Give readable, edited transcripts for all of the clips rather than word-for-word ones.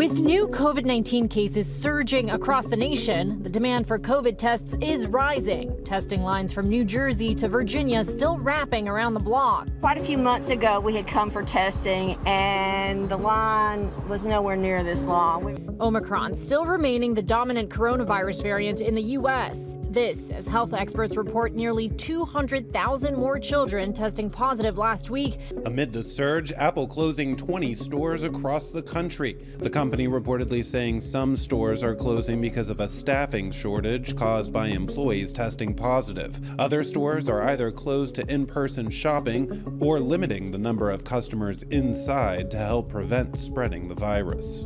With new COVID-19 cases surging across the nation, the demand for COVID tests is rising. Testing lines from New Jersey to Virginia still wrapping around the block. Quite a few months ago, we had come for testing, and the line was nowhere near this long. Omicron still remaining the dominant coronavirus variant in the U.S. This, as health experts report nearly 200,000 more children testing positive last week. Amid the surge, Apple closing 20 stores across the country. The company reportedly saying some stores are closing because of a staffing shortage caused by employees testing positive. Other stores are either closed to in-person shopping or limiting the number of customers inside to help prevent spreading the virus.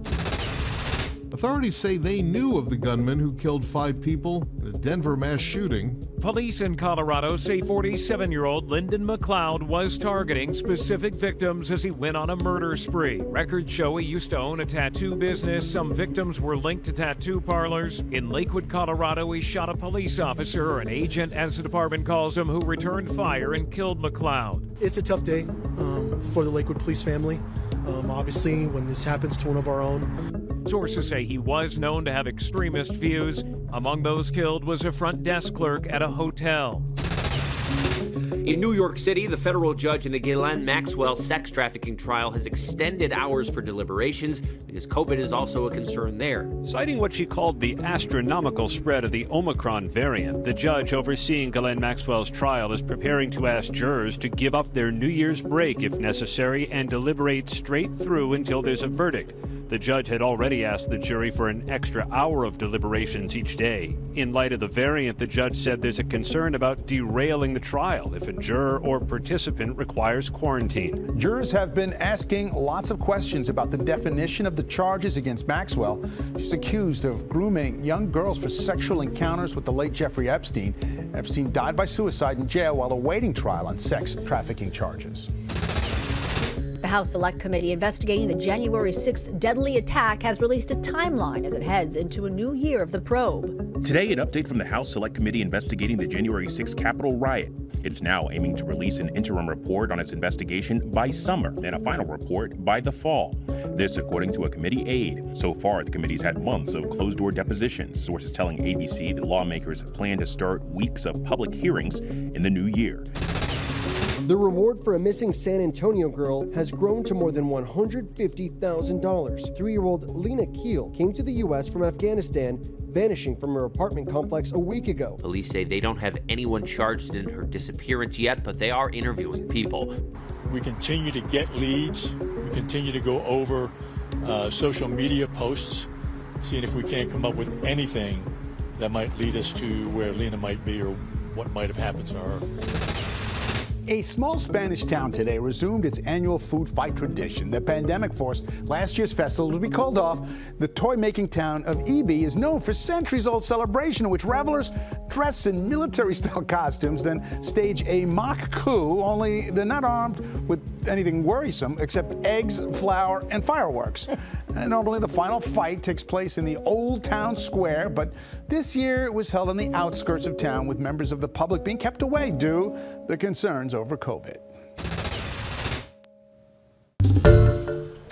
Authorities say they knew of the gunman who killed 5 people in a Denver mass shooting. Police in Colorado say 47-year-old Lyndon McLeod was targeting specific victims as he went on a murder spree. Records show he used to own a tattoo business. Some victims were linked to tattoo parlors. In Lakewood, Colorado, he shot a police officer, or an agent as the department calls him, who returned fire and killed McLeod. It's a tough day for the Lakewood police family. Obviously, when this happens to one of our own. Sources say he was known to have extremist views. Among those killed was a front desk clerk at a hotel. In New York City, the federal judge in the Ghislaine Maxwell sex trafficking trial has extended hours for deliberations because COVID is also a concern there. Citing what she called the astronomical spread of the Omicron variant, the judge overseeing Ghislaine Maxwell's trial is preparing to ask jurors to give up their New Year's break if necessary and deliberate straight through until there's a verdict. The judge had already asked the jury for an extra hour of deliberations each day. In light of the variant, the judge said there's a concern about derailing the trial if a juror or participant requires quarantine. Jurors have been asking lots of questions about the definition of the charges against Maxwell. She's accused of grooming young girls for sexual encounters with the late Jeffrey Epstein. Epstein died by suicide in jail while awaiting trial on sex trafficking charges. The House Select Committee investigating the January 6th deadly attack has released a timeline as it heads into a new year of the probe. Today, an update from the House Select Committee investigating the January 6th Capitol riot. It's now aiming to release an interim report on its investigation by summer and a final report by the fall. This, according to a committee aide. So far, the committee's had months of closed-door depositions. Sources telling ABC that lawmakers plan to start weeks of public hearings in the new year. The reward for a missing San Antonio girl has grown to more than $150,000. 3-year-old Lena Keel came to the U.S. from Afghanistan, vanishing from her apartment complex a week ago. Police say they don't have anyone charged in her disappearance yet, but they are interviewing people. We continue to get leads. We continue to go over social media posts, seeing if we can't come up with anything that might lead us to where Lena might be or what might have happened to her. A small Spanish town today resumed its annual food fight tradition. The pandemic forced last year's festival to be called off. The toy-making town of Ibi is known for centuries-old celebration in which revelers dress in military-style costumes, then stage a mock coup, only they're not armed with anything worrisome except eggs, flour, and fireworks. And normally the final fight takes place in the old town square, but this year it was held on the outskirts of town with members of the public being kept away due to the concerns over COVID.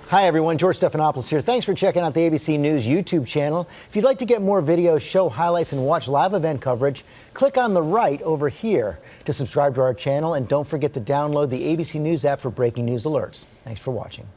Hi everyone, George Stephanopoulos here. Thanks for checking out the ABC News YouTube channel. If you'd like to get more videos, show highlights, and watch live event coverage, click on the right over here to subscribe to our channel, and don't forget to download the ABC News app for breaking news alerts. Thanks for watching.